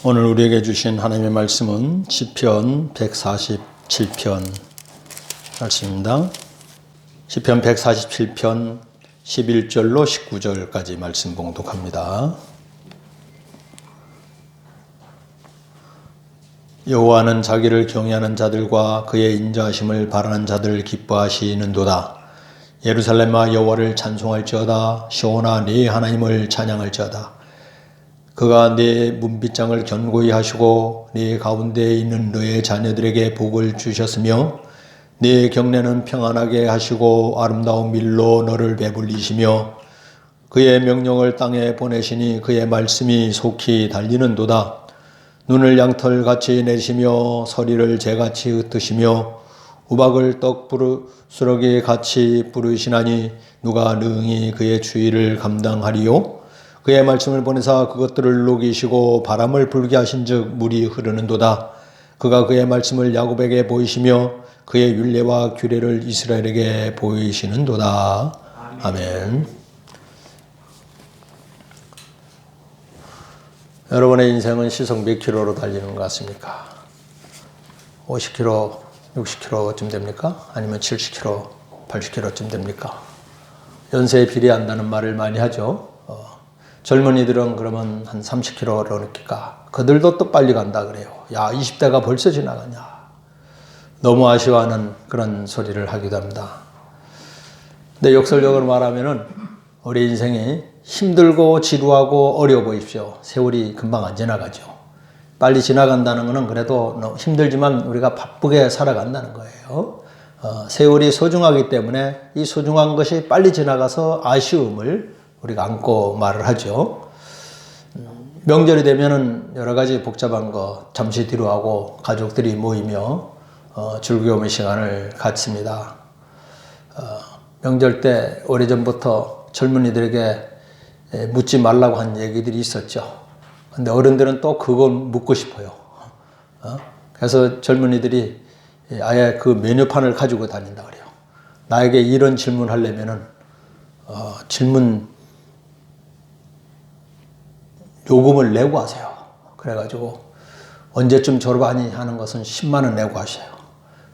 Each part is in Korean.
오늘 우리에게 주신 하나님의 말씀은 시편 147편 말씀입니다. 시편 147편 11절로 19절까지 말씀 봉독합니다. 여호와는 자기를 경외하는 자들과 그의 인자하심을 바라는 자들을 기뻐하시는도다. 예루살렘아 여호와를 찬송할지어다. 시온아 네 하나님을 찬양할지어다. 그가 네 문빗장을 견고히 하시고 네 가운데에 있는 너의 자녀들에게 복을 주셨으며 네 경내는 평안하게 하시고 아름다운 밀로 너를 배불리시며 그의 명령을 땅에 보내시니 그의 말씀이 속히 달리는도다. 눈을 양털같이 내시며 서리를 재같이 흩으시며 우박을 떡부르스러기 같이 부르시나니 누가 능히 그의 주의를 감당하리요? 그의 말씀을 보내사 그것들을 녹이시고 바람을 불게 하신즉 물이 흐르는도다. 그가 그의 말씀을 야곱에게 보이시며 그의 율례와 규례를 이스라엘에게 보이시는도다. 아멘. 여러분의 인생은 시속 몇 킬로로 달리는 것 같습니까? 50킬로, 60킬로쯤 됩니까? 아니면 70킬로, 80킬로쯤 됩니까? 연세에 비례한다는 말을 많이 하죠. 젊은이들은 그러면 한 30킬로로 느낄까? 그들도 또 빨리 간다 그래요. 야, 20대가 벌써 지나가냐? 너무 아쉬워하는 그런 소리를 하기도 합니다. 근데 역설적으로 말하면은 우리 인생이 힘들고 지루하고 어려워 보십시오. 세월이 금방 안 지나가죠. 빨리 지나간다는 것은 그래도 너무 힘들지만 우리가 바쁘게 살아간다는 거예요. 세월이 소중하기 때문에 이 소중한 것이 빨리 지나가서 아쉬움을 우리가 안고 말을 하죠. 명절이 되면은 여러 가지 복잡한 거 잠시 뒤로 하고 가족들이 모이며 즐거움의 시간을 갖습니다. 명절 때 오래전부터 젊은이들에게 묻지 말라고 한 얘기들이 있었죠. 근데 어른들은 또 그걸 묻고 싶어요. 그래서 젊은이들이 아예 그 메뉴판을 가지고 다닌다 그래요. 나에게 이런 질문 하려면은 질문 요금을 내고 하세요. 그래가지고 언제쯤 졸업하니 하는 것은 10만 원 내고 하셔요.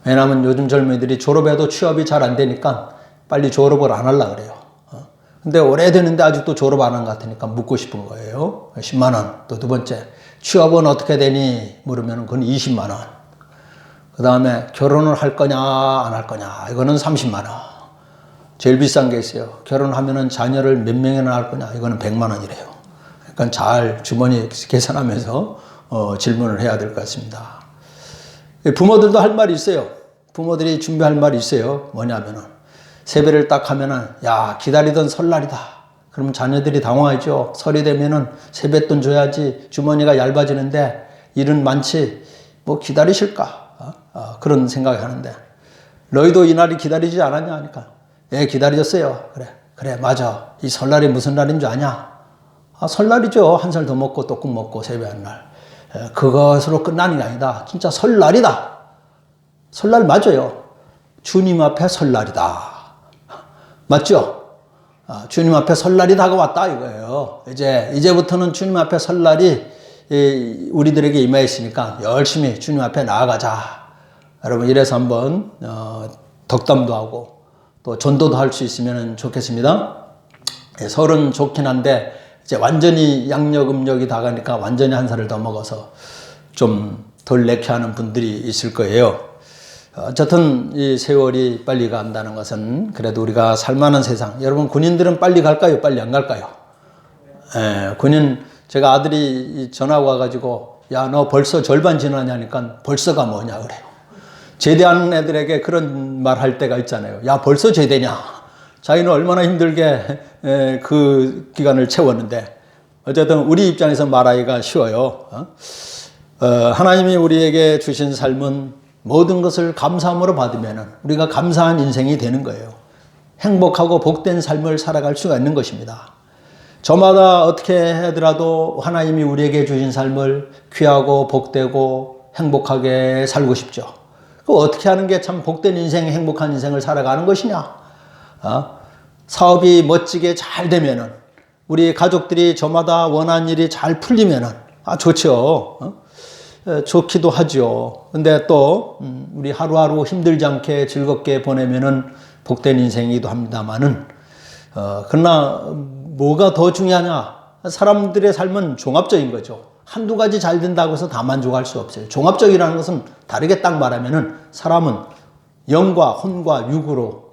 왜냐하면 요즘 젊은이들이 졸업해도 취업이 잘 안 되니까 빨리 졸업을 안 하려고 그래요. 근데 오래됐는데 아직도 졸업 안 한 것 같으니까 묻고 싶은 거예요. 10만 원. 또 두 번째, 취업은 어떻게 되니? 물으면 그건 20만 원. 그 다음에 결혼을 할 거냐 안 할 거냐? 이거는 30만 원. 제일 비싼 게 있어요. 결혼하면은 자녀를 몇 명이나 낳을 거냐? 이거는 100만 원이래요. 그러니까 잘 주머니 계산하면서 질문을 해야 될 것 같습니다. 부모들도 할 말이 있어요. 부모들이 준비할 말이 있어요. 뭐냐면은 세배를 딱 하면은 야 기다리던 설날이다. 그러면 자녀들이 당황하죠. 설이 되면은 세뱃돈 줘야지 주머니가 얇아지는데 일은 많지 뭐 기다리실까? 그런 생각을 하는데 너희도 이날이 기다리지 않았냐 하니까 예 기다렸어요. 그래 맞아. 이 설날이 무슨 날인 줄 아냐? 설날이죠. 한 살 더 먹고 떡국 먹고 세배하는 날. 그것으로 끝나는 게 아니다. 진짜 설날이다. 설날 맞아요. 주님 앞에 설날이다. 맞죠? 주님 앞에 설날이 다가왔다 이거예요. 이제부터는 주님 앞에 설날이 우리들에게 임하였으니까 열심히 주님 앞에 나아가자. 여러분 이래서 한번 덕담도 하고 또 전도도 할 수 있으면 좋겠습니다. 설은 좋긴 한데 이제 완전히 양력 음력이 다 가니까 완전히 한 살을 더 먹어서 좀 덜 내켜하는 분들이 있을 거예요. 어쨌든 이 세월이 빨리 간다는 것은 그래도 우리가 살만한 세상. 여러분 군인들은 빨리 갈까요? 빨리 안 갈까요? 군인 제가 아들이 전화 와가지고 야 너 벌써 절반 지나냐니까 벌써가 뭐냐 그래요. 제대하는 애들에게 그런 말 할 때가 있잖아요. 야 벌써 제대냐. 자기는 얼마나 힘들게 그 기간을 채웠는데 어쨌든 우리 입장에서 말하기가 쉬워요. 하나님이 우리에게 주신 삶은 모든 것을 감사함으로 받으면 우리가 감사한 인생이 되는 거예요. 행복하고 복된 삶을 살아갈 수가 있는 것입니다. 저마다 어떻게 하더라도 하나님이 우리에게 주신 삶을 귀하고 복되고 행복하게 살고 싶죠. 그 어떻게 하는 게 참 복된 인생, 행복한 인생을 살아가는 것이냐? 사업이 멋지게 잘 되면은 우리 가족들이 저마다 원하는 일이 잘 풀리면은 좋죠. 좋기도 하죠. 근데 또 우리 하루하루 힘들지 않게 즐겁게 보내면은 복된 인생이기도 합니다만은 그러나 뭐가 더 중요하냐? 사람들의 삶은 종합적인 거죠. 한두 가지 잘 된다고 해서 다 만족할 수 없어요. 종합적이라는 것은 다르게 딱 말하면은 사람은 영과 혼과 육으로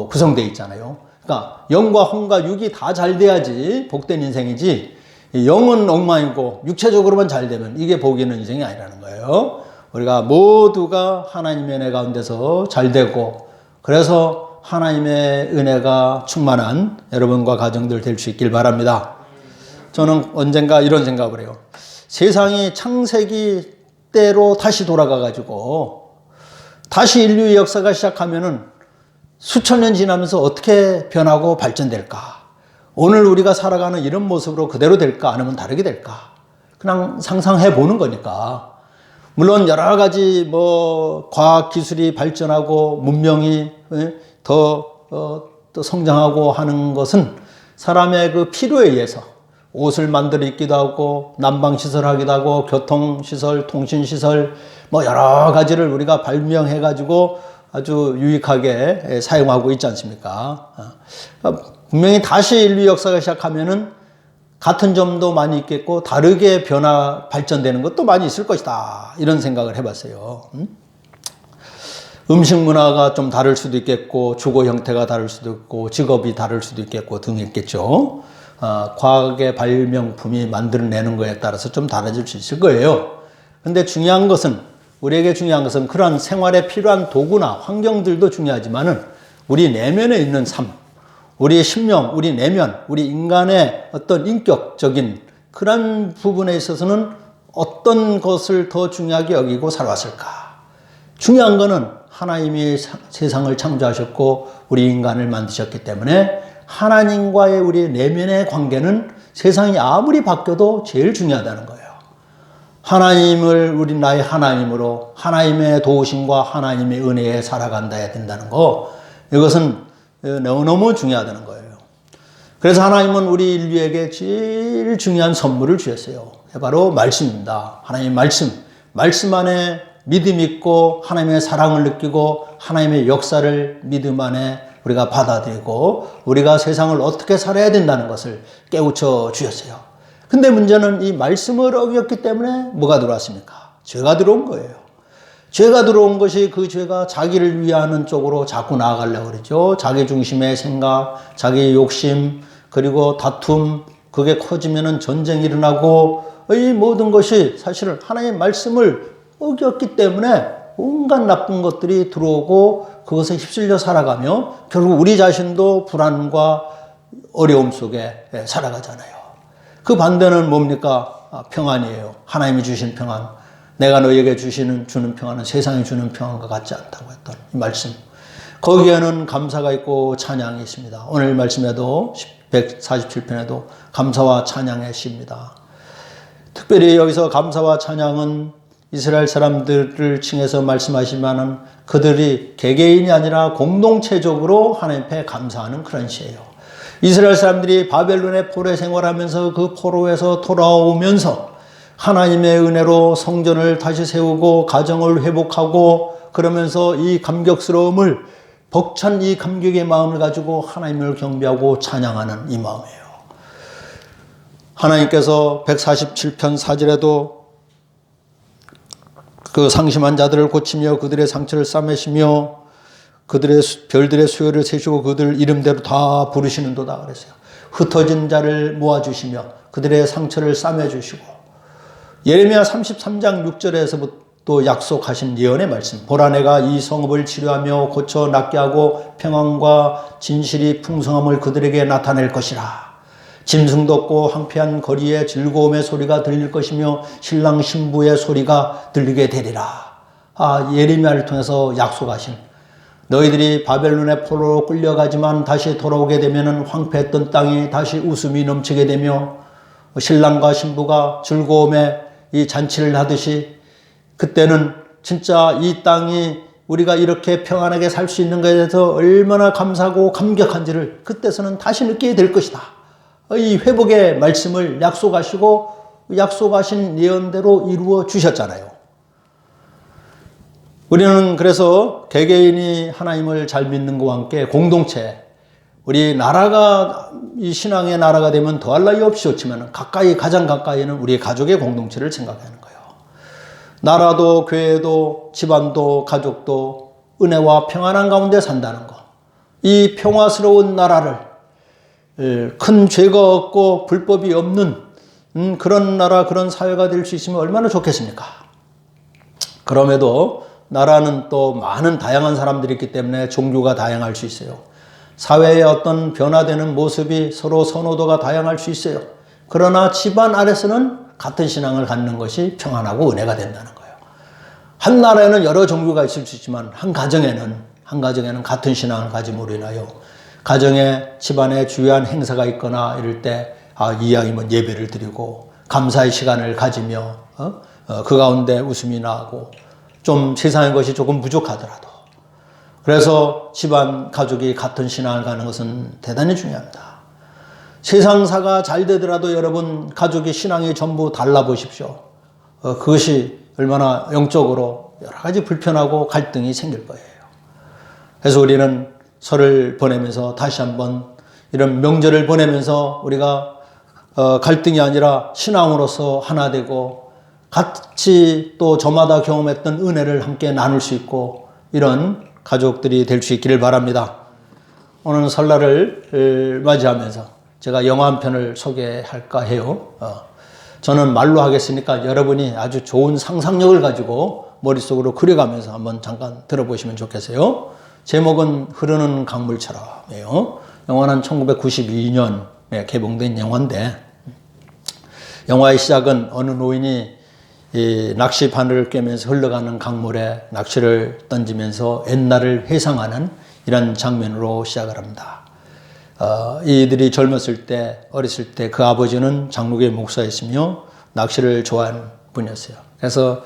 구성되어 있잖아요. 그러니까 영과 혼과 육이 다 잘 돼야지 복된 인생이지, 영은 엉망이고 육체적으로만 잘 되면 이게 복 있는 인생이 아니라는 거예요. 우리가 모두가 하나님의 은혜 가운데서 잘 되고, 그래서 하나님의 은혜가 충만한 여러분과 가정들 될 수 있길 바랍니다. 저는 언젠가 이런 생각을 해요. 세상이 창세기 때로 다시 돌아가 가지고 다시 인류의 역사가 시작하면은 수천 년 지나면서 어떻게 변하고 발전될까? 오늘 우리가 살아가는 이런 모습으로 그대로 될까? 아니면 다르게 될까? 그냥 상상해 보는 거니까. 물론 여러 가지 과학 기술이 발전하고 문명이 더 성장하고 하는 것은 사람의 그 필요에 의해서 옷을 만들어 입기도 하고 난방시설 하기도 하고 교통시설, 통신시설 여러 가지를 우리가 발명해 가지고 아주 유익하게 사용하고 있지 않습니까? 분명히 다시 인류 역사가 시작하면은 같은 점도 많이 있겠고 다르게 발전되는 것도 많이 있을 것이다. 이런 생각을 해봤어요. 음식 문화가 좀 다를 수도 있겠고 주거 형태가 다를 수도 있고 직업이 다를 수도 있겠고 등 있겠죠. 과학의 발명품이 만들어내는 거에 따라서 좀 달라질 수 있을 거예요. 근데 우리에게 중요한 것은 그러한 생활에 필요한 도구나 환경들도 중요하지만은 우리 내면에 있는 삶, 우리의 심령, 우리 내면, 우리 인간의 어떤 인격적인 그런 부분에 있어서는 어떤 것을 더 중요하게 여기고 살아왔을까? 중요한 거는 하나님이 세상을 창조하셨고 우리 인간을 만드셨기 때문에 하나님과의 우리 내면의 관계는 세상이 아무리 바뀌어도 제일 중요하다는 거예요. 하나님을 우리 나의 하나님으로 하나님의 도우심과 하나님의 은혜에 살아간다 해야 된다는 거, 이것은 너무너무 중요하다는 거예요. 그래서 하나님은 우리 인류에게 제일 중요한 선물을 주셨어요. 바로 말씀입니다. 하나님의 말씀 안에 믿음 있고 하나님의 사랑을 느끼고 하나님의 역사를 믿음 안에 우리가 받아들이고 우리가 세상을 어떻게 살아야 된다는 것을 깨우쳐 주셨어요. 근데 문제는 이 말씀을 어겼기 때문에 뭐가 들어왔습니까? 죄가 들어온 거예요. 죄가 들어온 것이 그 죄가 자기를 위하는 쪽으로 자꾸 나아가려고 그러죠. 자기 중심의 생각, 자기 욕심, 그리고 다툼, 그게 커지면은 전쟁이 일어나고 이 모든 것이 사실은 하나님의 말씀을 어겼기 때문에 온갖 나쁜 것들이 들어오고 그것에 휩쓸려 살아가며 결국 우리 자신도 불안과 어려움 속에 살아가잖아요. 그 반대는 뭡니까? 평안이에요. 하나님이 주신 평안. 내가 너에게 주는 평안은 세상이 주는 평안과 같지 않다고 했던 이 말씀. 거기에는 감사가 있고 찬양이 있습니다. 오늘 말씀에도 147편에도 감사와 찬양의 시입니다. 특별히 여기서 감사와 찬양은 이스라엘 사람들을 칭해서 말씀하시면은 그들이 개개인이 아니라 공동체적으로 하나님 앞에 감사하는 그런 시예요. 이스라엘 사람들이 바벨론의 포로에 생활하면서 그 포로에서 돌아오면서 하나님의 은혜로 성전을 다시 세우고 가정을 회복하고 그러면서 이 감격스러움을 벅찬 이 감격의 마음을 가지고 하나님을 경배하고 찬양하는 이 마음이에요. 하나님께서 147편 4절에도 그 상심한 자들을 고치며 그들의 상처를 싸매시며 그들의 별들의 수요를 세시고 그들 이름대로 다 부르시는도다 그랬어요. 흩어진 자를 모아주시며 그들의 상처를 싸매주시고 예레미야 33장 6절에서부터 약속하신 예언의 말씀. 보라 내가 이 성읍을 치료하며 고쳐 낫게 하고 평안과 진실이 풍성함을 그들에게 나타낼 것이라. 짐승도 없고 황폐한 거리에 즐거움의 소리가 들릴 것이며 신랑 신부의 소리가 들리게 되리라. 예레미야를 통해서 약속하신 너희들이 바벨론의 포로로 끌려가지만 다시 돌아오게 되면 황폐했던 땅이 다시 웃음이 넘치게 되며 신랑과 신부가 즐거움에 이 잔치를 하듯이 그때는 진짜 이 땅이 우리가 이렇게 평안하게 살 수 있는 것에 대해서 얼마나 감사하고 감격한지를 그때서는 다시 느끼게 될 것이다. 이 회복의 말씀을 약속하시고 약속하신 예언대로 이루어 주셨잖아요. 우리는 그래서 개개인이 하나님을 잘 믿는 것과 함께 공동체, 우리 나라가 이 신앙의 나라가 되면 더할 나위 없이 좋지만 가장 가까이는 우리 가족의 공동체를 생각하는 거예요. 나라도 교회도 집안도 가족도 은혜와 평안한 가운데 산다는 것. 이 평화스러운 나라를 큰 죄가 없고 불법이 없는 그런 나라, 그런 사회가 될 수 있으면 얼마나 좋겠습니까? 그럼에도 나라는 또 많은 다양한 사람들이 있기 때문에 종교가 다양할 수 있어요. 사회의 어떤 변화되는 모습이 서로 선호도가 다양할 수 있어요. 그러나 집안 아래서는 같은 신앙을 갖는 것이 평안하고 은혜가 된다는 거예요. 한 나라에는 여러 종교가 있을 수 있지만 한 가정에는 같은 신앙을 가짐으로 인하여 가정에 집안에 중요한 행사가 있거나 이럴 때 이왕이면 예배를 드리고 감사의 시간을 가지며 그 가운데 웃음이 나고 좀 세상의 것이 조금 부족하더라도 그래서 집안 가족이 같은 신앙을 가는 것은 대단히 중요합니다. 세상사가 잘 되더라도 여러분 가족의 신앙이 전부 달라보십시오. 그것이 얼마나 영적으로 여러 가지 불편하고 갈등이 생길 거예요. 그래서 우리는 설을 보내면서 다시 한번 이런 명절을 보내면서 우리가 갈등이 아니라 신앙으로서 하나 되고 같이 또 저마다 경험했던 은혜를 함께 나눌 수 있고 이런 가족들이 될 수 있기를 바랍니다. 오늘 설날을 맞이하면서 제가 영화 한 편을 소개할까 해요. 저는 말로 하겠으니까 여러분이 아주 좋은 상상력을 가지고 머릿속으로 그려가면서 한번 잠깐 들어보시면 좋겠어요. 제목은 흐르는 강물처럼이에요. 영화는 1992년에 개봉된 영화인데 영화의 시작은 어느 노인이 이 낚시바늘을 꿰면서 흘러가는 강물에 낚시를 던지면서 옛날을 회상하는 이런 장면으로 시작을 합니다. 이들이 젊었을 때, 어렸을 때 그 아버지는 장로교회 목사였으며 낚시를 좋아하는 분이었어요. 그래서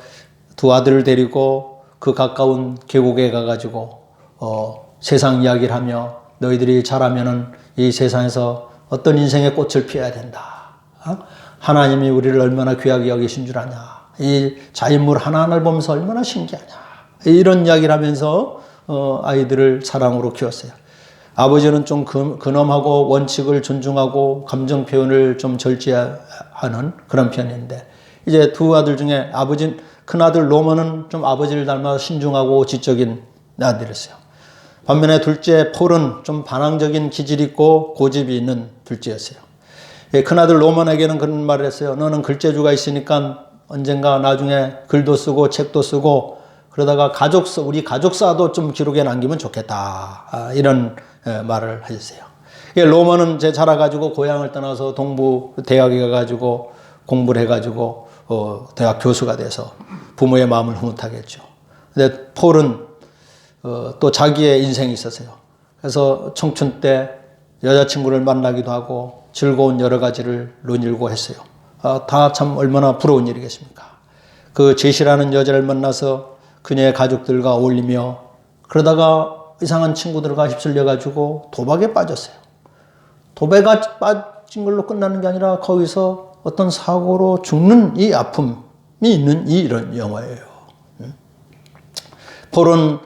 두 아들을 데리고 그 가까운 계곡에 가가지고 세상 이야기를 하며 너희들이 자라면은 이 세상에서 어떤 인생의 꽃을 피워야 된다. 하나님이 우리를 얼마나 귀하게 여기신 줄 아냐. 이 자연물 하나하나를 보면서 얼마나 신기하냐. 이런 이야기를 하면서 아이들을 사랑으로 키웠어요. 아버지는 좀 근엄하고 원칙을 존중하고 감정 표현을 좀 절제하는 그런 편인데 이제 두 아들 중에 큰아들 로먼은 좀 아버지를 닮아 신중하고 지적인 아들이었어요. 반면에 둘째 폴은 좀 반항적인 기질이 있고 고집이 있는 둘째였어요. 큰아들 로먼에게는 그런 말을 했어요. 너는 글재주가 있으니까 언젠가 나중에 글도 쓰고 책도 쓰고 그러다가 우리 가족사도 좀 기록에 남기면 좋겠다. 이런 말을 하셨어요. 로먼은 자라가지고 고향을 떠나서 동부 대학에 가가지고 공부를 해가지고 대학 교수가 돼서 부모의 마음을 흐뭇하게 했죠. 근데 폴은 또 자기의 인생이 있었어요. 그래서 청춘 때 여자친구를 만나기도 하고 즐거운 여러 가지를 논일고 했어요. 다 참 얼마나 부러운 일이겠습니까? 그 제시라는 여자를 만나서 그녀의 가족들과 어울리며 그러다가 이상한 친구들과 휩쓸려가지고 도박에 빠졌어요. 도박에 빠진 걸로 끝나는 게 아니라 거기서 어떤 사고로 죽는 이 아픔이 있는 이런 영화예요. 폴은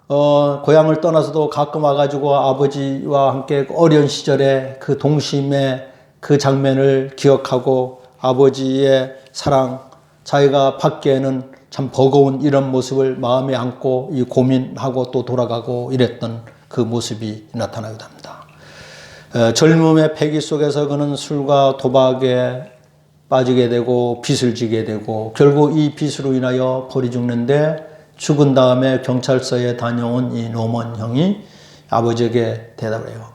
고향을 떠나서도 가끔 와가지고 아버지와 함께 어려운 시절에 그 동심의 그 장면을 기억하고 아버지의 사랑, 자기가 받기에는 참 버거운 이런 모습을 마음에 안고 고민하고 또 돌아가고 이랬던 그 모습이 나타나기도 합니다. 젊음의 패기 속에서 그는 술과 도박에 빠지게 되고 빚을 지게 되고 결국 이 빚으로 인하여 폴이 죽는데 죽은 다음에 경찰서에 다녀온 이 노먼 형이 아버지에게 대답을 해요.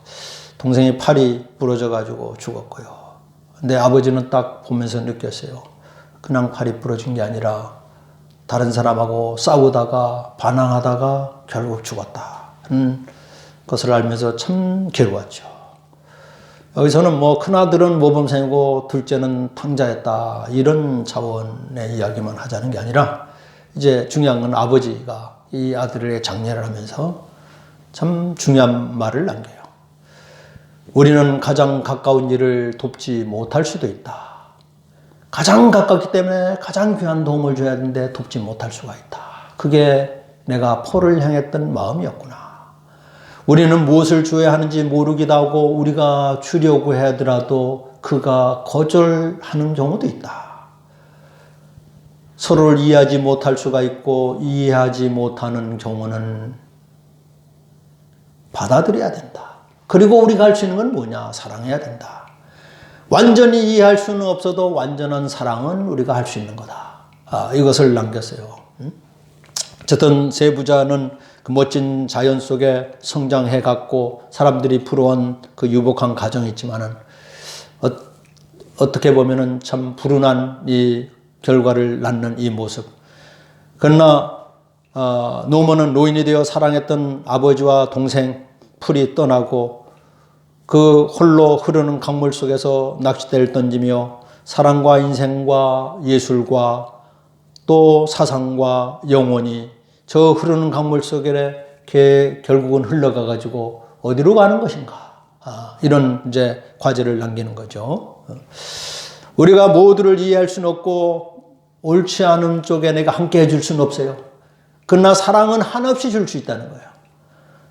동생이 팔이 부러져 가지고 죽었고요. 근데 아버지는 딱 보면서 느꼈어요. 그냥 팔이 부러진 게 아니라 다른 사람하고 싸우다가 반항하다가 결국 죽었다. 것을 알면서 참 괴로웠죠. 여기서는 큰아들은 모범생이고 둘째는 탕자였다. 이런 차원의 이야기만 하자는 게 아니라 이제 중요한 건 아버지가 이 아들의 장례를 하면서 참 중요한 말을 남겨요. 우리는 가장 가까운 일을 돕지 못할 수도 있다. 가장 가깝기 때문에 가장 귀한 도움을 줘야 되는데 돕지 못할 수가 있다. 그게 내가 포를 향했던 마음이었구나. 우리는 무엇을 줘야 하는지 모르기도 하고 우리가 주려고 하더라도 그가 거절하는 경우도 있다. 서로를 이해하지 못할 수가 있고 이해하지 못하는 경우는 받아들여야 된다. 그리고 우리가 할 수 있는 건 뭐냐? 사랑해야 된다. 완전히 이해할 수는 없어도 완전한 사랑은 우리가 할 수 있는 거다. 이것을 남겼어요. 어쨌든 세 부자는 그 멋진 자연 속에 성장해 갔고 사람들이 부러운 그 유복한 가정이 있지만은 어떻게 보면은 참 불운한 이 결과를 낳는 이 모습. 그러나 노모는 노인이 되어 사랑했던 아버지와 동생 풀이 떠나고 그 홀로 흐르는 강물 속에서 낚싯대를 던지며 사랑과 인생과 예술과 또 사상과 영혼이 저 흐르는 강물 속에 결국은 흘러가 가지고 어디로 가는 것인가? 이런 이제 과제를 남기는 거죠. 우리가 모두를 이해할 수는 없고 옳지 않은 쪽에 내가 함께 해줄 수는 없어요. 그러나 사랑은 한없이 줄 수 있다는 거예요.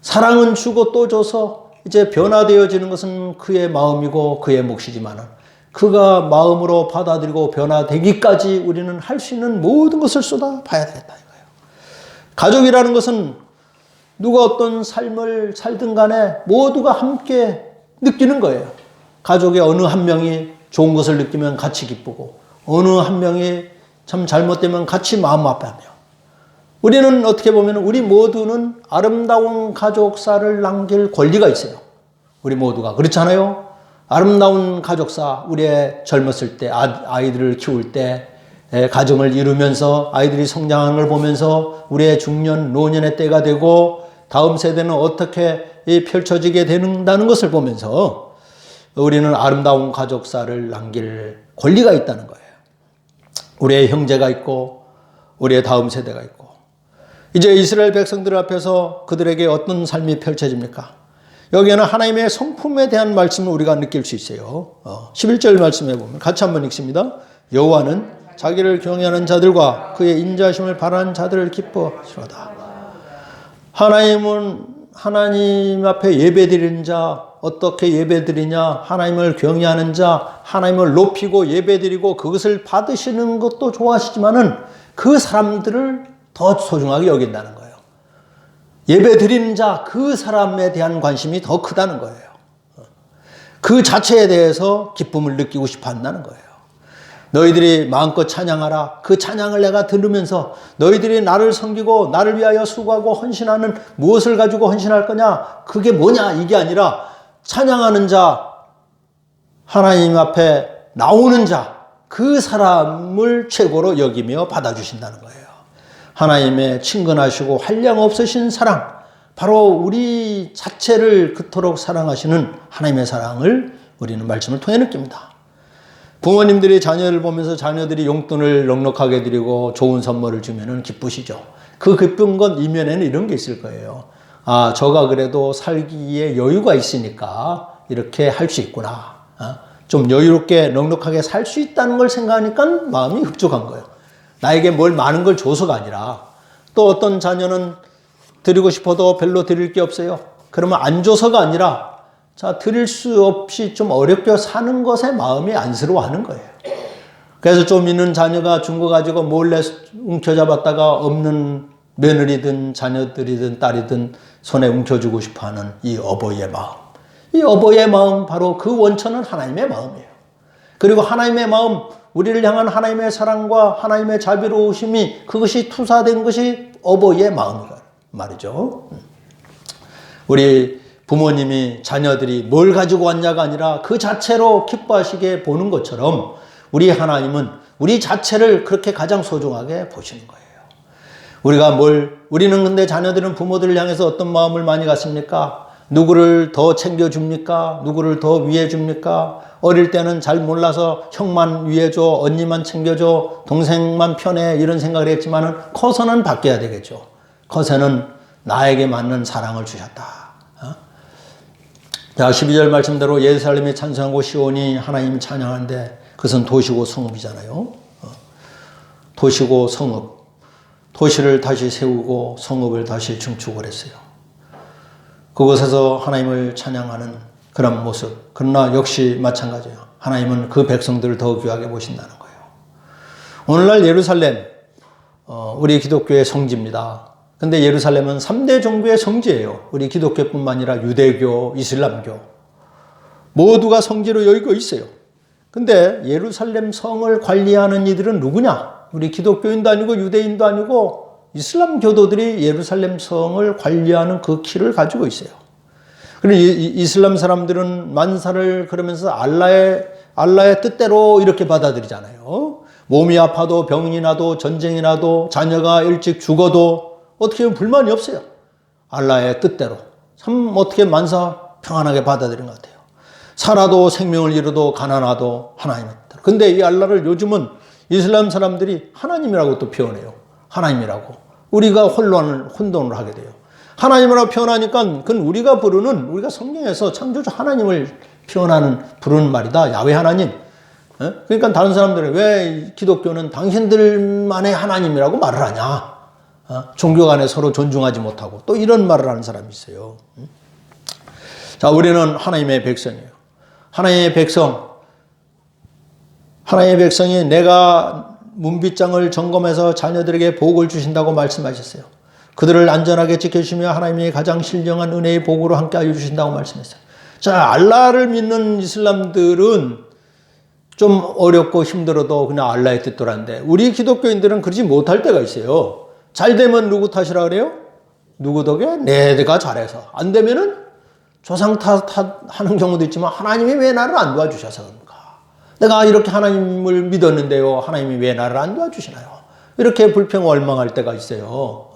사랑은 주고 또 줘서 이제 변화되어지는 것은 그의 마음이고 그의 몫이지만 그가 마음으로 받아들이고 변화되기까지 우리는 할 수 있는 모든 것을 쏟아봐야 되겠다 이거예요. 가족이라는 것은 누가 어떤 삶을 살든 간에 모두가 함께 느끼는 거예요. 가족의 어느 한 명이 좋은 것을 느끼면 같이 기쁘고 어느 한 명이 참 잘못되면 같이 마음 아파하며 우리는 어떻게 보면 우리 모두는 아름다운 가족사를 남길 권리가 있어요. 우리 모두가 그렇잖아요. 아름다운 가족사, 우리의 젊었을 때 아이들을 키울 때 가정을 이루면서 아이들이 성장하는 걸 보면서 우리의 중년, 노년의 때가 되고 다음 세대는 어떻게 펼쳐지게 된다는 것을 보면서 우리는 아름다운 가족사를 남길 권리가 있다는 거예요. 우리의 형제가 있고 우리의 다음 세대가 있고 이제 이스라엘 백성들 앞에서 그들에게 어떤 삶이 펼쳐집니까? 여기에는 하나님의 성품에 대한 말씀을 우리가 느낄 수 있어요. 11절 말씀에 보면 같이 한번 읽습니다. 여호와는 자기를 경외하는 자들과 그의 인자심을 바라는 자들을 기뻐하시로다. 하나님은 하나님 앞에 예배드리는 자, 어떻게 예배드리냐? 하나님을 경외하는 자, 하나님을 높이고 예배드리고 그것을 받으시는 것도 좋아하시지만은 그 사람들을 더 소중하게 여긴다는 거예요. 예배드리는 자, 그 사람에 대한 관심이 더 크다는 거예요. 그 자체에 대해서 기쁨을 느끼고 싶어 한다는 거예요. 너희들이 마음껏 찬양하라. 그 찬양을 내가 들으면서 너희들이 나를 섬기고 나를 위하여 수고하고 헌신하는 무엇을 가지고 헌신할 거냐? 그게 뭐냐? 이게 아니라 찬양하는 자, 하나님 앞에 나오는 자, 그 사람을 최고로 여기며 받아주신다는 거예요. 하나님의 친근하시고 한량 없으신 사랑, 바로 우리 자체를 그토록 사랑하시는 하나님의 사랑을 우리는 말씀을 통해 느낍니다. 부모님들이 자녀를 보면서 자녀들이 용돈을 넉넉하게 드리고 좋은 선물을 주면 기쁘시죠. 그 기쁜 건 이면에는 이런 게 있을 거예요. 저가 그래도 살기에 여유가 있으니까 이렇게 할 수 있구나. 좀 여유롭게 넉넉하게 살 수 있다는 걸 생각하니까 마음이 흡족한 거예요. 나에게 뭘 많은 걸 줘서가 아니라 또 어떤 자녀는 드리고 싶어도 별로 드릴 게 없어요. 그러면 안 줘서가 아니라 드릴 수 없이 좀 어렵게 사는 것에 마음이 안쓰러워하는 거예요. 그래서 좀 있는 자녀가 준 거 가지고 몰래 움켜잡았다가 없는 며느리든 자녀들이든 딸이든 손에 움켜주고 싶어하는 이 어버이의 마음. 이 어버이의 마음, 바로 그 원천은 하나님의 마음이에요. 그리고 하나님의 마음, 우리를 향한 하나님의 사랑과 하나님의 자비로우심이 그것이 투사된 것이 어버이의 마음이다 말이죠. 우리 부모님이 자녀들이 뭘 가지고 왔냐가 아니라 그 자체로 기뻐하시게 보는 것처럼 우리 하나님은 우리 자체를 그렇게 가장 소중하게 보시는 거예요. 우리는 근데 자녀들은 부모들을 향해서 어떤 마음을 많이 갖습니까? 누구를 더 챙겨줍니까? 누구를 더 위해줍니까? 어릴 때는 잘 몰라서 형만 위해줘, 언니만 챙겨줘, 동생만 편해 이런 생각을 했지만은 커서는 바뀌어야 되겠죠. 커서는 나에게 맞는 사랑을 주셨다. 자, 12절 말씀대로 예루살렘이 찬송하고 시온이 하나님 찬양하는데 그것은 도시고 성읍이잖아요. 도시고 성읍. 도시를 다시 세우고 성읍을 다시 증축을 했어요. 그곳에서 하나님을 찬양하는 그런 모습. 그러나 역시 마찬가지예요. 하나님은 그 백성들을 더 귀하게 보신다는 거예요. 오늘날 예루살렘, 우리 기독교의 성지입니다. 근데 예루살렘은 3대 종교의 성지예요. 우리 기독교뿐만 아니라 유대교, 이슬람교 모두가 성지로 여기고 있어요. 근데 예루살렘 성을 관리하는 이들은 누구냐? 우리 기독교인도 아니고 유대인도 아니고 이슬람 교도들이 예루살렘 성을 관리하는 그 키를 가지고 있어요. 그리고 이슬람 사람들은 만사를 그러면서 알라의 뜻대로 이렇게 받아들이잖아요. 몸이 아파도 병이 나도 전쟁이 나도 자녀가 일찍 죽어도 어떻게 보면 불만이 없어요. 알라의 뜻대로. 참 어떻게 만사 평안하게 받아들인 것 같아요. 살아도 생명을 잃어도 가난하도 하나님의 뜻대로. 근데 이 알라를 요즘은 이슬람 사람들이 하나님이라고 또 표현해요. 하나님이라고. 우리가 혼돈을 하게 돼요. 하나님이라고 표현하니까 그건 우리가 성경에서 창조주 하나님을 부르는 말이다. 야훼 하나님. 그러니까 다른 사람들은 왜 기독교는 당신들만의 하나님이라고 말을 하냐? 종교 간에 서로 존중하지 못하고 또 이런 말을 하는 사람이 있어요. 자, 우리는 하나님의 백성이에요. 하나님의 백성이 내가 문빗장을 점검해서 자녀들에게 복을 주신다고 말씀하셨어요. 그들을 안전하게 지켜주시며 하나님이 가장 신령한 은혜의 복으로 함께하여 주신다고 말씀했어요. 자, 알라를 믿는 이슬람들은 좀 어렵고 힘들어도 그냥 알라의 뜻대로인데 우리 기독교인들은 그러지 못할 때가 있어요. 잘 되면 누구 탓이라 그래요? 누구 덕에? 내가 잘해서. 안 되면은 조상 탓하는 경우도 있지만 하나님이 왜 나를 안 도와주셔서 그런가? 내가 이렇게 하나님을 믿었는데요. 하나님이 왜 나를 안 도와주시나요? 이렇게 불평월망할 때가 있어요.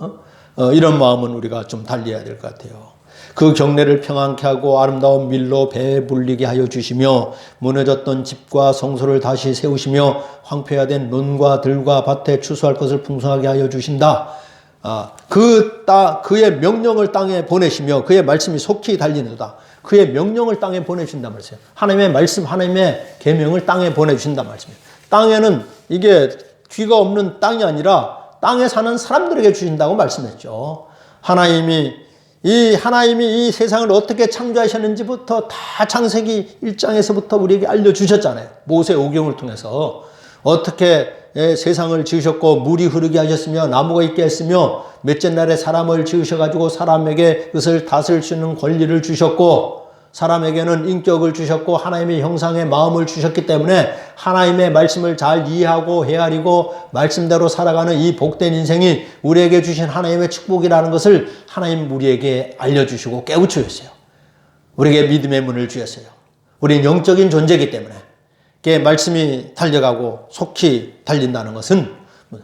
이런 마음은 우리가 좀 달리해야 될 것 같아요. 그 경내를 평안케 하고 아름다운 밀로 배불리게 하여 주시며 무너졌던 집과 성소를 다시 세우시며 황폐화된 논과 들과 밭에 추수할 것을 풍성하게 하여 주신다. 그의 명령을 땅에 보내시며 그의 말씀이 속히 달리는도다. 그의 명령을 땅에 보내주신단 말이에요. 하나님의 말씀, 하나님의 계명을 땅에 보내주신단 말씀이에요. 땅에는 이게 귀가 없는 땅이 아니라 땅에 사는 사람들에게 주신다고 말씀했죠. 하나님이 이 세상을 어떻게 창조하셨는지부터 다 창세기 1장에서부터 우리에게 알려주셨잖아요. 모세 오경을 통해서 어떻게 세상을 지으셨고 물이 흐르게 하셨으며 나무가 있게 했으며 몇째 날에 사람을 지으셔가지고 사람에게 그것을 다스릴 수 있는 권리를 주셨고 사람에게는 인격을 주셨고 하나님의 형상의 마음을 주셨기 때문에 하나님의 말씀을 잘 이해하고 헤아리고 말씀대로 살아가는 이 복된 인생이 우리에게 주신 하나님의 축복이라는 것을 하나님 우리에게 알려주시고 깨우치셨어요. 우리에게 믿음의 문을 주셨어요. 우리는 영적인 존재이기 때문에 그 말씀이 달려가고 속히 달린다는 것은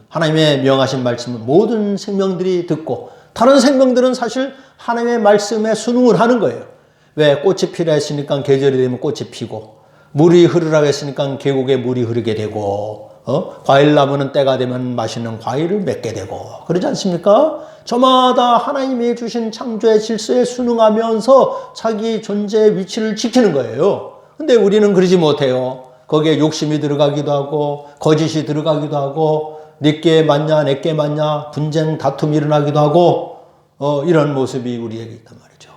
하나님의 명하신 말씀은 모든 생명들이 듣고 다른 생명들은 사실 하나님의 말씀에 순응을 하는 거예요. 왜? 꽃이 피라 했으니까 계절이 되면 꽃이 피고 물이 흐르라고 했으니까 계곡에 물이 흐르게 되고 과일나무는 때가 되면 맛있는 과일을 맺게 되고 그러지 않습니까? 저마다 하나님이 주신 창조의 질서에 순응하면서 자기 존재의 위치를 지키는 거예요. 근데 우리는 그러지 못해요. 거기에 욕심이 들어가기도 하고 거짓이 들어가기도 하고 네게 맞냐 내게 맞냐 분쟁 다툼이 일어나기도 하고 이런 모습이 우리에게 있단 말이죠.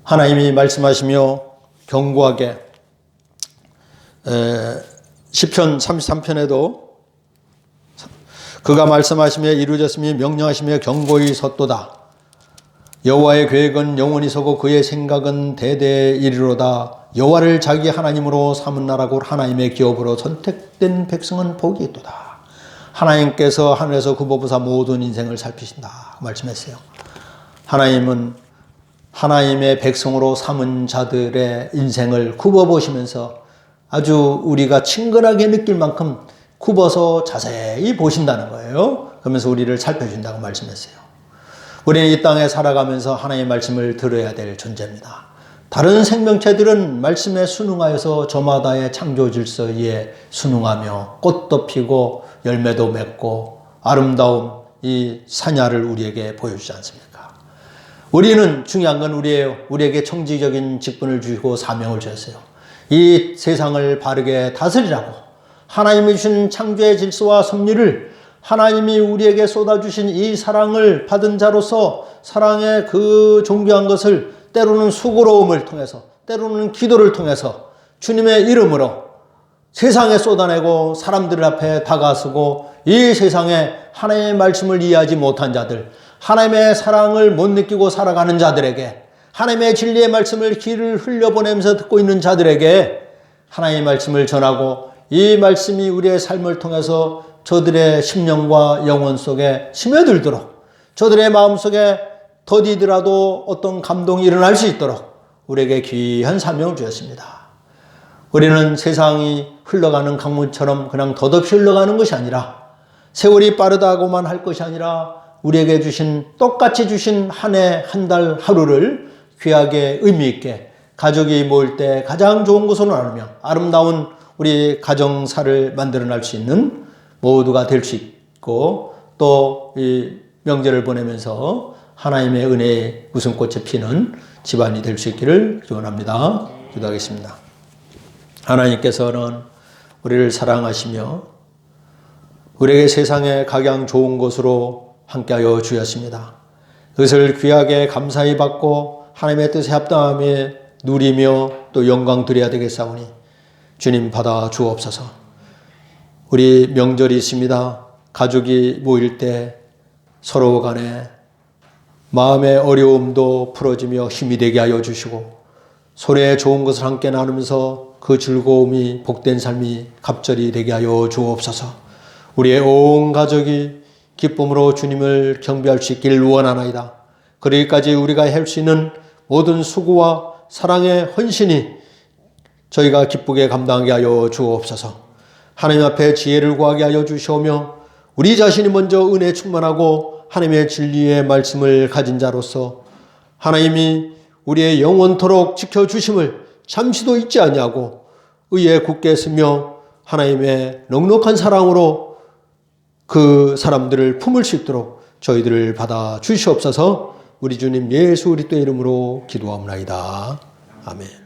하나님이 말씀하시며 견고하게 시편 33편에도 그가 말씀하시며 이루어졌으며 명령하시며 견고히 섰도다. 여호와의 계획은 영원히 서고 그의 생각은 대대에 이르로다. 여호와를 자기 하나님으로 삼은 나라고 하나님의 기업으로 선택된 백성은 복이 있도다. 하나님께서 하늘에서 굽어보사 모든 인생을 살피신다 말씀했어요. 하나님은 하나님의 백성으로 삼은 자들의 인생을 굽어보시면서 아주 우리가 친근하게 느낄 만큼 굽어서 자세히 보신다는 거예요. 그러면서 우리를 살펴준다고 말씀했어요. 우리는 이 땅에 살아가면서 하나님의 말씀을 들어야 될 존재입니다. 다른 생명체들은 말씀에 순응하여서 저마다의 창조 질서에 순응하며 꽃도 피고 열매도 맺고 아름다운 이 사냐를 우리에게 보여주지 않습니까? 우리는 중요한 건 우리에게 청지적인 직분을 주시고 사명을 주셨어요. 이 세상을 바르게 다스리라고 하나님이 주신 창조의 질서와 섭리를 하나님이 우리에게 쏟아주신 이 사랑을 받은 자로서 사랑의 그 존귀한 것을 때로는 수고로움을 통해서 때로는 기도를 통해서 주님의 이름으로 세상에 쏟아내고 사람들 앞에 다가서고 이 세상에 하나님의 말씀을 이해하지 못한 자들, 하나님의 사랑을 못 느끼고 살아가는 자들에게, 하나님의 진리의 말씀을 귀를 흘려보내면서 듣고 있는 자들에게 하나님의 말씀을 전하고 이 말씀이 우리의 삶을 통해서 저들의 심령과 영혼 속에 스며들도록 저들의 마음속에 더디더라도 어떤 감동이 일어날 수 있도록 우리에게 귀한 사명을 주셨습니다. 우리는 세상이 흘러가는 강물처럼 그냥 덧없이 흘러가는 것이 아니라 세월이 빠르다고만 할 것이 아니라 우리에게 주신 똑같이 주신 한 해, 한 달, 하루를 귀하게 의미 있게 가족이 모일 때 가장 좋은 곳으로 나누며 아름다운 우리 가정사를 만들어낼 수 있는 모두가 될 수 있고 또 이 명절을 보내면서 하나님의 은혜의 웃음꽃이 피는 집안이 될 수 있기를 기원합니다. 기도하겠습니다. 하나님께서는 우리를 사랑하시며 우리에게 세상에 가장 좋은 것으로 함께하여 주셨습니다. 그것을 귀하게 감사히 받고 하나님의 뜻에 합당하며 누리며 또 영광 드려야 되겠사오니 주님 받아 주옵소서. 우리 명절이 있습니다. 가족이 모일 때 서로 간에 마음의 어려움도 풀어지며 힘이 되게 하여 주시고 소리에 좋은 것을 함께 나누면서 그 즐거움이 복된 삶이 갑절이 되게 하여 주옵소서. 우리의 온 가족이 기쁨으로 주님을 경배할 수 있길 원하나이다. 그러기까지 우리가 할 수 있는 모든 수고와 사랑의 헌신이 저희가 기쁘게 감당하게 하여 주옵소서. 하나님 앞에 지혜를 구하게 하여 주시오며 우리 자신이 먼저 은혜 충만하고 하나님의 진리의 말씀을 가진 자로서 하나님이 우리의 영원토록 지켜주심을 잠시도 잊지 아니하고 의에 굳게 서며 하나님의 넉넉한 사랑으로 그 사람들을 품을 수 있도록 저희들을 받아 주시옵소서. 우리 주님 예수 그리스도의 이름으로 기도합니다. 아멘.